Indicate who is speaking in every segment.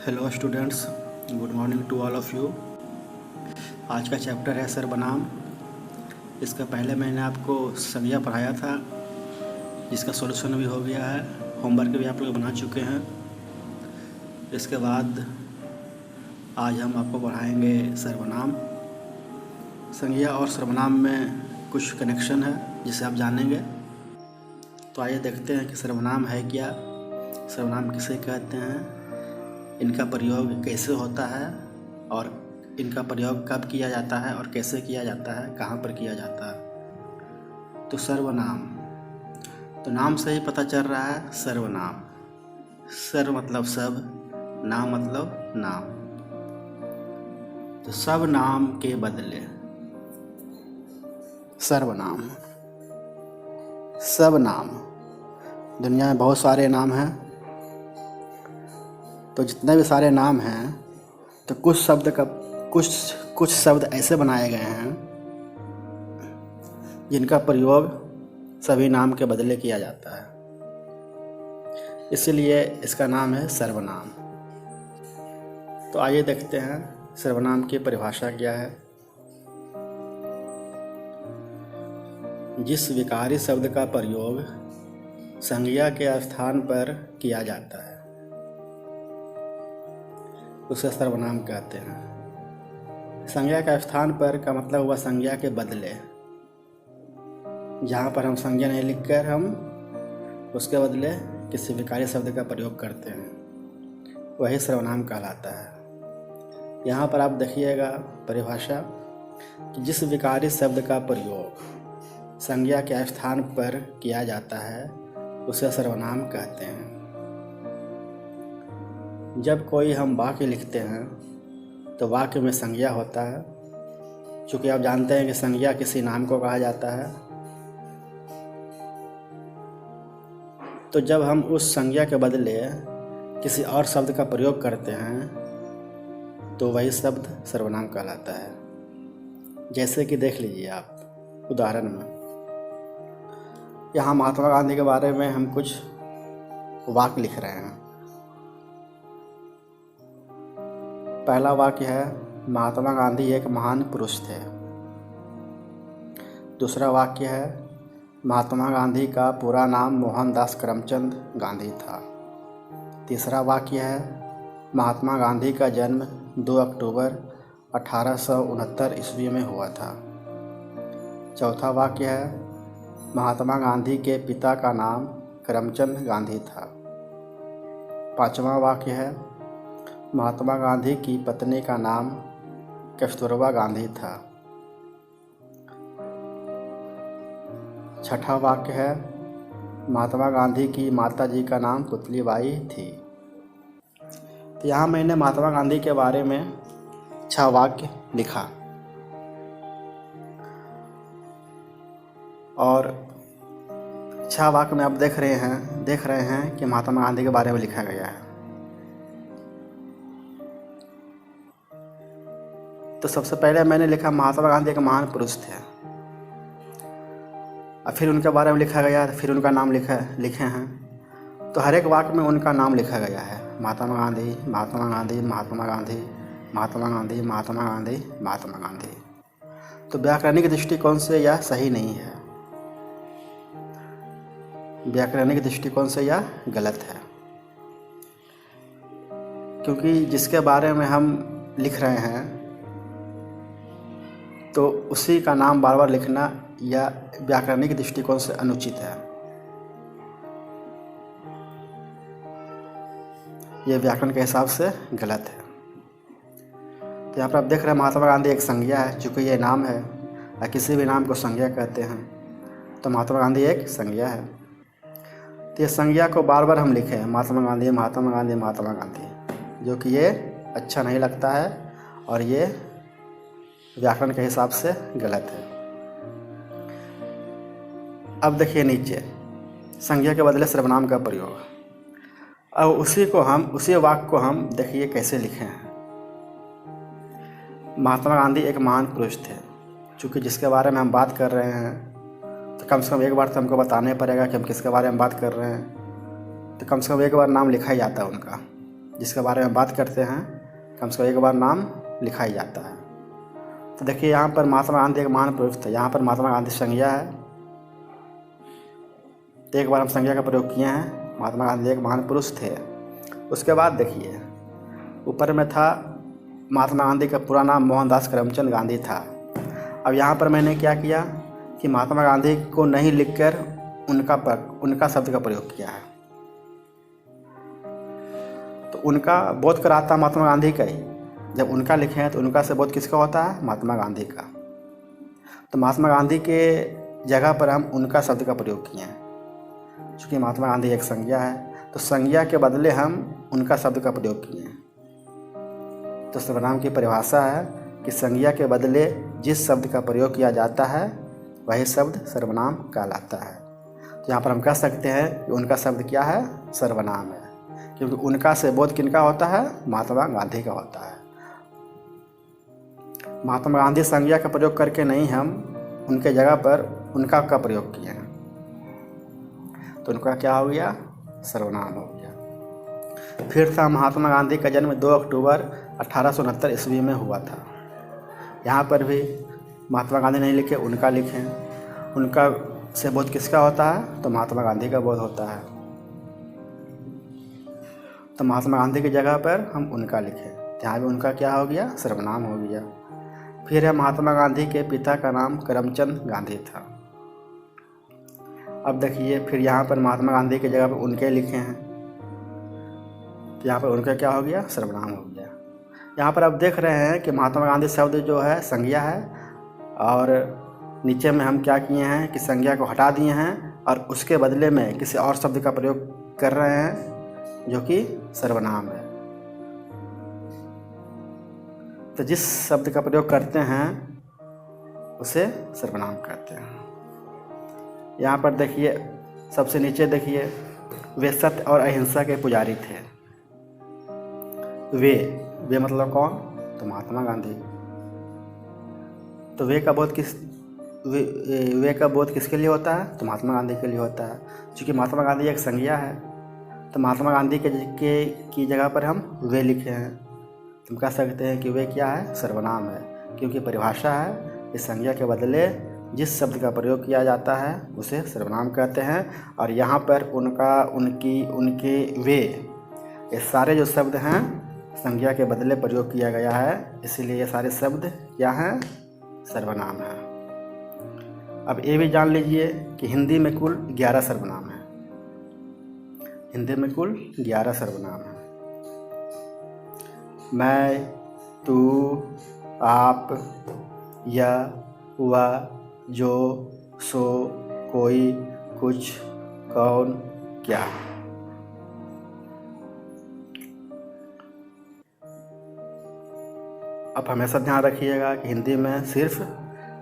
Speaker 1: Hello students, good morning to all of you. आज का chapter है सर्वनाम। इसका पहले मैंने आपको संज्ञा पढ़ाया था, जिसका सॉल्यूशन भी हो गया है, होमवर्क भी आप लोग बना चुके हैं। इसके बाद आज हम आपको पढ़ाएंगे सर्वनाम। संज्ञा और सर्वनाम में कुछ कनेक्शन है जिसे आप जानेंगे। तो आइए देखते हैं कि सर्वनाम है क्या, सर्वनाम किसे कहते हैं, इनका प्रयोग कैसे होता है और इनका प्रयोग कब किया जाता है और कैसे किया जाता है, कहाँ पर किया जाता है। तो सर्वनाम, तो नाम से ही पता चल रहा है सर्वनाम। सर्व मतलब सब, नाम मतलब नाम। तो सब नाम के बदले सर्वनाम। सब नाम, दुनिया में बहुत सारे नाम हैं। तो जितने भी सारे नाम हैं, तो कुछ शब्द ऐसे बनाए गए हैं जिनका प्रयोग सभी नाम के बदले किया जाता है, इसीलिए इसका नाम है सर्वनाम। तो आइए देखते हैं सर्वनाम की परिभाषा क्या है। जिस विकारी शब्द का प्रयोग संज्ञा के स्थान पर किया जाता है उसे सर्वनाम कहते हैं। संज्ञा का स्थान पर का मतलब हुआ संज्ञा के बदले। जहाँ पर हम संज्ञा नहीं लिखकर हम उसके बदले किसी विकारी शब्द का प्रयोग करते हैं, वही सर्वनाम कहलाता है। यहाँ पर आप देखिएगा परिभाषा कि जिस विकारी शब्द का प्रयोग संज्ञा के स्थान पर किया जाता है उसे सर्वनाम कहते हैं। जब कोई हम वाक्य लिखते हैं तो वाक्य में संज्ञा होता है। चूँकि आप जानते हैं कि संज्ञा किसी नाम को कहा जाता है, तो जब हम उस संज्ञा के बदले किसी और शब्द का प्रयोग करते हैं तो वही शब्द सर्वनाम कहलाता है। जैसे कि देख लीजिए आप उदाहरण में, यहाँ महात्मा गांधी के बारे में हम कुछ वाक्य लिख रहे हैं। पहला वाक्य है, महात्मा गांधी एक महान पुरुष थे। दूसरा वाक्य है, महात्मा गांधी का पूरा नाम मोहनदास करमचंद गांधी था। तीसरा वाक्य है, महात्मा गांधी का जन्म 2 अक्टूबर 1869 ईस्वी में हुआ था। चौथा वाक्य है, महात्मा गांधी के पिता का नाम करमचंद गांधी था। पांचवा वाक्य है, महात्मा गांधी की पत्नी का नाम कस्तूरबा गांधी था। छठा वाक्य है, महात्मा गांधी की माता जी का नाम पुतलीबाई थी। तो यहाँ मैंने महात्मा गांधी के बारे में 6 वाक्य लिखा और 6 वाक्य में आप देख रहे हैं कि महात्मा गांधी के बारे में लिखा गया है। तो सबसे पहले मैंने लिखा महात्मा गांधी एक महान पुरुष थे, और फिर उनके बारे में लिखा गया, फिर उनका नाम लिखे हैं। तो हर एक वाक्य में उनका नाम लिखा गया है, महात्मा गांधी, महात्मा गांधी, महात्मा गांधी, महात्मा गांधी, महात्मा गांधी, महात्मा गांधी। तो व्याकरणिक दृष्टिकोण से यह सही नहीं है, व्याकरणिक दृष्टिकोण से यह गलत है, क्योंकि जिसके बारे में हम लिख रहे हैं तो उसी का नाम बार बार लिखना यह व्याकरणिक दृष्टिकोण से अनुचित है। यह व्याकरण के हिसाब से गलत है। तो यहाँ पर आप देख रहे हैं महात्मा गांधी एक संज्ञा है। चूँकि ये नाम है या किसी भी नाम को संज्ञा कहते हैं, तो महात्मा गांधी एक संज्ञा है। तो ये संज्ञा को बार बार हम लिखे महात्मा गांधी, महात्मा गांधी, महात्मा गांधी, जो कि ये अच्छा नहीं लगता है और ये व्याकरण के हिसाब से गलत है। अब देखिए नीचे, संज्ञा के बदले सर्वनाम का प्रयोग। अब उसी वाक्य को हम देखिए कैसे लिखे हैं। महात्मा गांधी एक महान पुरुष थे। चूँकि जिसके बारे में हम बात कर रहे हैं तो कम से कम एक बार तो हमको बताने पड़ेगा कि हम किसके बारे में बात कर रहे हैं। तो कम से कम एक बार नाम लिखा ही जाता है उनका, जिसके बारे में बात करते हैं कम से कम एक बार नाम लिखा ही जाता है। तो देखिए यहाँ पर महात्मा गांधी एक महान पुरुष थे। यहाँ पर महात्मा गांधी संज्ञा है, तो एक बार हम संज्ञा का प्रयोग किए हैं। महात्मा गांधी एक महान पुरुष थे। उसके बाद देखिए ऊपर में था महात्मा गांधी का पूरा नाम मोहनदास करमचंद गांधी था। अब यहाँ पर मैंने क्या किया कि महात्मा गांधी को नहीं लिखकर उनका शब्द का प्रयोग किया है। तो उनका बोध कराता महात्मा गांधी का ही। जब उनका लिखे हैं तो उनका से बोध किसका होता है? महात्मा गांधी का। तो महात्मा गांधी के जगह पर हम उनका शब्द का प्रयोग किए हैं। चूँकि महात्मा गांधी एक संज्ञा है, तो संज्ञा के बदले हम उनका शब्द का प्रयोग किए हैं। तो सर्वनाम की परिभाषा है कि संज्ञा के बदले जिस शब्द का प्रयोग किया जाता है वही शब्द सर्वनाम कहलाता है। तो यहाँ पर हम कह सकते हैं कि उनका शब्द क्या है? सर्वनाम है, क्योंकि उनका से बोध किनका होता है? महात्मा गांधी का होता है। महात्मा गांधी संज्ञा का प्रयोग करके नहीं, हम उनके जगह पर उनका का प्रयोग किए हैं, तो उनका क्या हो गया? सर्वनाम हो गया। फिर था महात्मा गांधी का जन्म 2 अक्टूबर 1869 ईस्वी में हुआ था। यहाँ पर भी महात्मा गांधी नहीं लिखे, उनका लिखें। उनका से बोध किसका होता है? तो महात्मा गांधी का बोध होता है। तो महात्मा गांधी की जगह पर हम उनका लिखें, यहाँ भी उनका क्या हो गया? सर्वनाम हो गया। फिर है महात्मा गांधी के पिता का नाम करमचंद गांधी था। अब देखिए फिर यहाँ पर महात्मा गांधी की जगह पर उनके लिखे हैं, तो यहाँ पर उनका क्या हो गया? सर्वनाम हो गया। यहाँ पर आप देख रहे हैं कि महात्मा गांधी शब्द जो है संज्ञा है, और नीचे में हम क्या किए हैं कि संज्ञा को हटा दिए हैं और उसके बदले में किसी और शब्द का प्रयोग कर रहे हैं जो कि सर्वनाम है। तो जिस शब्द का प्रयोग करते हैं उसे सर्वनाम कहते हैं। यहाँ पर देखिए सबसे नीचे देखिए, वे सत्य और अहिंसा के पुजारी थे। वे मतलब कौन? तो महात्मा गांधी। तो वे का बोध किसके लिए होता है? तो महात्मा गांधी के लिए होता है। क्योंकि महात्मा गांधी एक संज्ञा है, तो महात्मा गांधी की जगह पर हम वे लिखे हैं। हम कह सकते हैं कि वे क्या है? सर्वनाम है, क्योंकि परिभाषा है इस संज्ञा के बदले जिस शब्द का प्रयोग किया जाता है उसे सर्वनाम कहते हैं। और यहाँ पर उनका, उनकी, उनके, वे, ये सारे जो शब्द हैं संज्ञा के बदले प्रयोग किया गया है, इसीलिए ये सारे शब्द क्या हैं? सर्वनाम हैं। अब ये भी जान लीजिए कि हिंदी में कुल 11 सर्वनाम हैं। हिंदी में कुल 11 सर्वनाम हैं। मैं, तू, आप, यह, वह, जो, सो, कोई, कुछ, कौन, क्या। अब हमेशा ध्यान रखिएगा कि हिंदी में सिर्फ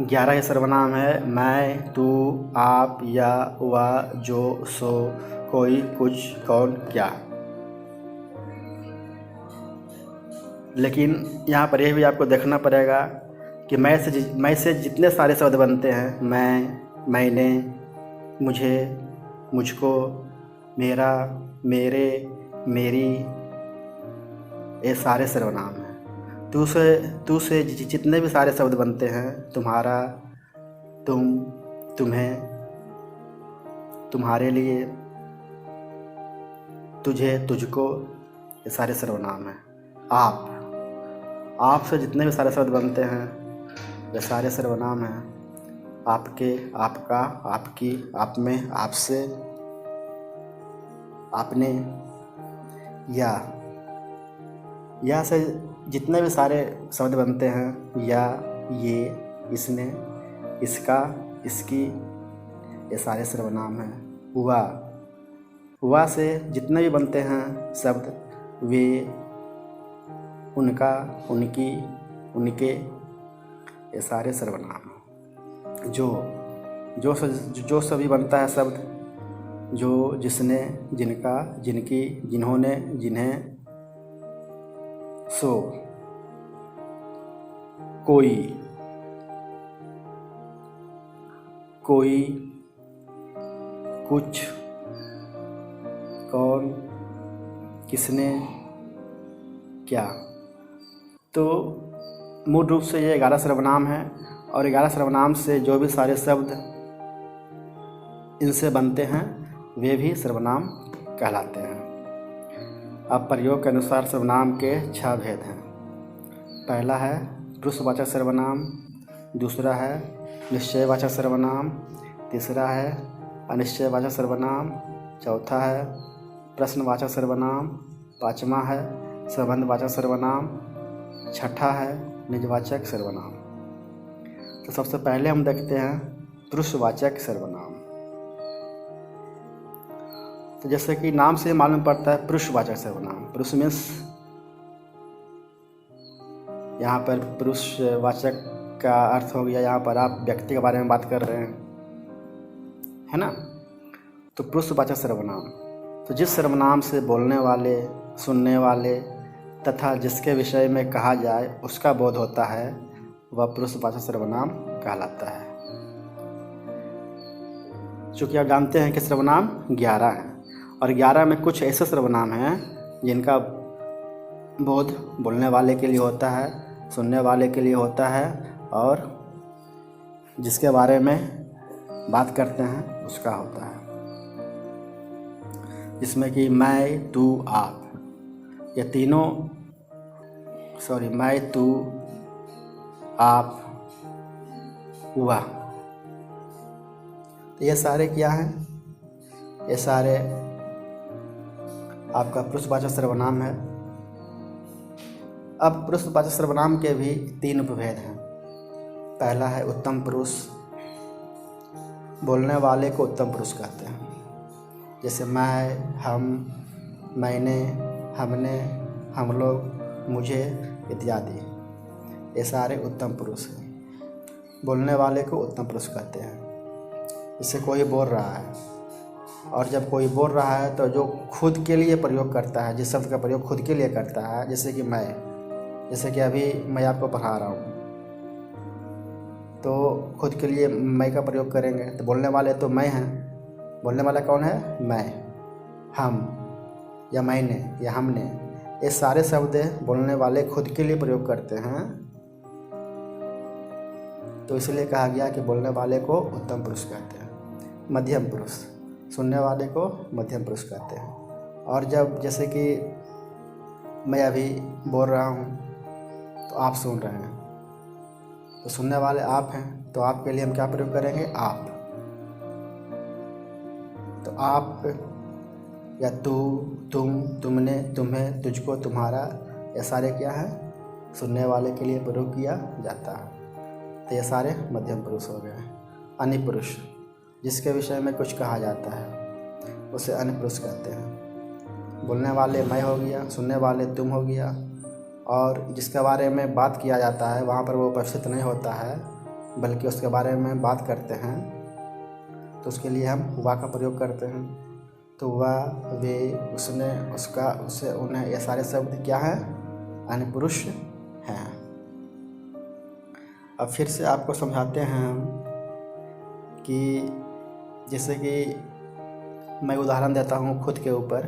Speaker 1: 11 ही सर्वनाम है। मैं, तू, आप, यह, वह, जो, सो, कोई, कुछ, कौन, क्या। लेकिन यहाँ पर यह भी आपको देखना पड़ेगा कि मैं से जितने सारे शब्द बनते हैं, मैं, मैंने, मुझे, मुझको, मेरा, मेरे, मेरी, ये सारे सर्वनाम हैं। तू से जितने भी सारे शब्द बनते हैं, तुम्हारा, तुम, तुम्हें, तुम्हारे लिए, तुझे, तुझको, ये सारे सर्वनाम हैं। आप से जितने भी सारे शब्द बनते हैं ये सारे सर्वनाम हैं। आपके, आपका, आपकी, आप में, आपसे, आपने, या से जितने भी सारे शब्द बनते हैं, या, ये, इसने, इसका, इसकी, ये सारे सर्वनाम हैं। हुआ से जितने भी बनते हैं शब्द, वे, उनका, उनकी, उनके, ये सारे सर्वनाम हैं। जो सभी बनता है शब्द, जो, जिसने, जिनका, जिनकी, जिन्होंने, जिन्हें, सो, कोई, कुछ, कौन, किसने, क्या। तो मूल रूप से ये 11 सर्वनाम है और 11 सर्वनाम से जो भी सारे शब्द इनसे बनते हैं वे भी सर्वनाम कहलाते हैं। अब प्रयोग के अनुसार सर्वनाम के 6 भेद हैं। पहला है पुरुषवाचक सर्वनाम, दूसरा है निश्चयवाचक सर्वनाम, तीसरा है अनिश्चयवाचक सर्वनाम, चौथा है प्रश्नवाचक सर्वनाम, पाँचवा है संबंधवाचक सर्वनाम, छठा है निजवाचक सर्वनाम। तो सबसे पहले हम देखते हैं पुरुषवाचक सर्वनाम। तो जैसे कि नाम से मालूम पड़ता है पुरुषवाचक सर्वनाम। पुरुष मीन्स यहाँ पर पुरुषवाचक का अर्थ हो गया, यहाँ पर आप व्यक्ति के बारे में बात कर रहे हैं, है ना। तो पुरुषवाचक सर्वनाम, तो जिस सर्वनाम से बोलने वाले, सुनने वाले तथा जिसके विषय में कहा जाए उसका बोध होता है वह पुरुषवाचक सर्वनाम कहलाता है। चूँकि आप जानते हैं कि सर्वनाम 11 हैं और 11 में कुछ ऐसे सर्वनाम हैं जिनका बोध बोलने वाले के लिए होता है, सुनने वाले के लिए होता है और जिसके बारे में बात करते हैं उसका होता है। जिसमें कि मैं, तू, आप, ये तीनों मैं, तू, आप, वह, तो ये सारे क्या हैं? ये सारे आपका पुरुषवाचक सर्वनाम है। अब पुरुषवाचक सर्वनाम के भी 3 उपभेद हैं। पहला है उत्तम पुरुष, बोलने वाले को उत्तम पुरुष कहते हैं। जैसे मैं, हम, मैंने, हमने, हम लोग, मुझे इत्यादि, ये सारे उत्तम पुरुष हैं। बोलने वाले को उत्तम पुरुष कहते हैं। इससे कोई बोल रहा है और जब कोई बोल रहा है तो जो खुद के लिए प्रयोग करता है, जिस शब्द का प्रयोग खुद के लिए करता है, जैसे कि मैं, जैसे कि अभी मैं आपको पढ़ा रहा हूँ तो खुद के लिए मैं का प्रयोग करेंगे। तो बोलने वाले तो मैं हैं, बोलने वाला कौन है? मैं, हम या मैंने या हमने, ये सारे शब्द बोलने वाले खुद के लिए प्रयोग करते हैं। तो इसलिए कहा गया कि बोलने वाले को उत्तम पुरुष कहते हैं। मध्यम पुरुष, सुनने वाले को मध्यम पुरुष कहते हैं। और जब जैसे कि मैं अभी बोल रहा हूँ तो आप सुन रहे हैं, तो सुनने वाले आप हैं, तो आपके लिए हम क्या प्रयोग करेंगे? आप। तो आप या तू, तुम, तुमने, तुम्हें, तुझको, तुम्हारा, ये सारे क्या है? सुनने वाले के लिए प्रयोग किया जाता है। तो ये सारे मध्यम पुरुष हो गए। अन्य पुरुष, जिसके विषय में कुछ कहा जाता है उसे अन्य पुरुष कहते हैं। बोलने वाले मैं हो गया, सुनने वाले तुम हो गया, और जिसके बारे में बात किया जाता है वहाँ पर वो उपस्थित नहीं होता है बल्कि उसके बारे में बात करते हैं, तो उसके लिए हम वह का प्रयोग करते हैं। तो वह, वे, उसने, उसका, उसे, उन्हें, ये सारे शब्द क्या हैं? अन्य पुरुष हैं। अब फिर से आपको समझाते हैं हम कि जैसे कि मैं उदाहरण देता हूँ खुद के ऊपर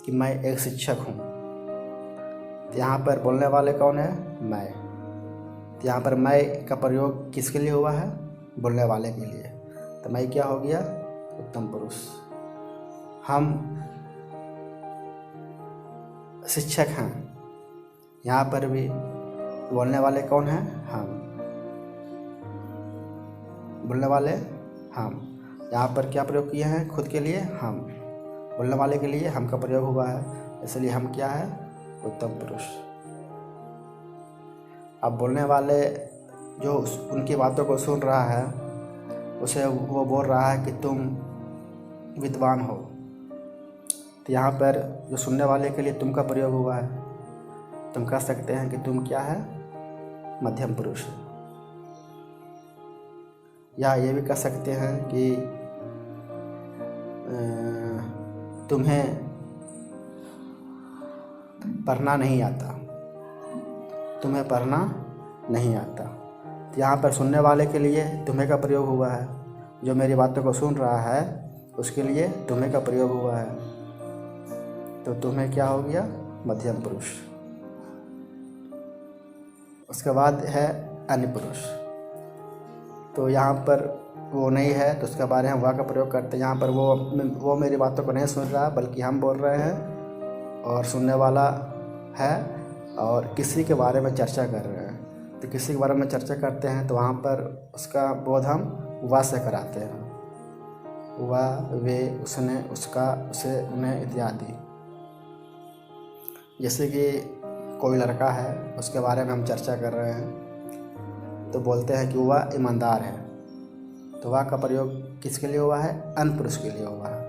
Speaker 1: कि मैं एक शिक्षक हूँ। तो यहाँ पर बोलने वाले कौन है? मैं। तो यहाँ पर मैं का प्रयोग किसके लिए हुआ है? बोलने वाले के लिए। तो मैं क्या हो गया? उत्तम पुरुष। हम शिक्षक हैं, यहाँ पर भी बोलने वाले कौन हैं? हम। बोलने वाले हम, यहाँ पर क्या प्रयोग किए हैं? खुद के लिए हम, बोलने वाले के लिए हम का प्रयोग हुआ है, इसलिए हम क्या है? उत्तम पुरुष। अब बोलने वाले जो उनकी बातों को सुन रहा है उसे वो बोल रहा है कि तुम विद्वान हो। तो यहाँ पर जो सुनने वाले के लिए तुम का प्रयोग हुआ है, तुम कह सकते हैं कि तुम क्या है? मध्यम पुरुष। या ये भी कह सकते हैं कि तुम्हें पढ़ना नहीं आता, तुम्हें पढ़ना नहीं आता। तो यहाँ पर सुनने वाले के लिए तुम्हें का प्रयोग हुआ है, जो मेरी बातों को सुन रहा है उसके लिए तुम्हें का प्रयोग हुआ है। तो तुम्हें क्या हो गया? मध्यम पुरुष। उसके बाद है अन्य पुरुष। तो यहाँ पर वो नहीं है तो उसके बारे में हम वह का प्रयोग करते हैं। यहाँ पर वो मेरी बातों को नहीं सुन रहा बल्कि हम बोल रहे हैं और सुनने वाला है और किसी के बारे में चर्चा कर रहे हैं। तो किसी के बारे में चर्चा करते हैं तो वहाँ पर उसका बोध हम वह से कराते हैं। वह, वे, उसने, उसका, उसे, उन्हें इत्यादि। जैसे कि कोई लड़का है उसके बारे में हम चर्चा कर रहे हैं तो बोलते हैं कि वह ईमानदार है। तो वह का प्रयोग किसके लिए हुआ है? अन्य पुरुष के लिए हुआ है।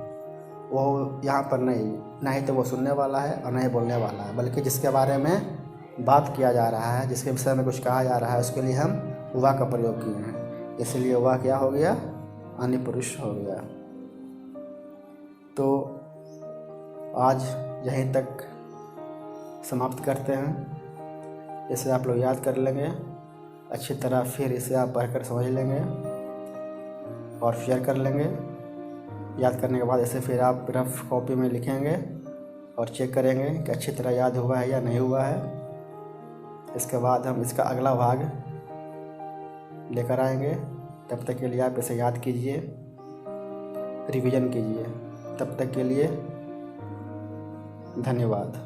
Speaker 1: वो यहाँ पर नहीं ही तो वो सुनने वाला है और नहीं बोलने वाला है, बल्कि जिसके बारे में बात किया जा रहा है, जिसके विषय में कुछ कहा जा रहा है, उसके लिए हम वह का प्रयोग किए हैं। इसलिए वह क्या हो गया? अन्य पुरुष हो गया। तो आज यहीं तक समाप्त करते हैं। इसे आप लोग याद कर लेंगे अच्छी तरह, फिर इसे आप पढ़कर समझ लेंगे और शेयर कर लेंगे। याद करने के बाद इसे फिर आप रफ कॉपी में लिखेंगे और चेक करेंगे कि अच्छी तरह याद हुआ है या नहीं हुआ है। इसके बाद हम इसका अगला भाग लेकर आएंगे। तब तक के लिए आप इसे याद कीजिए, रिवीजन कीजिए। तब तक के लिए धन्यवाद।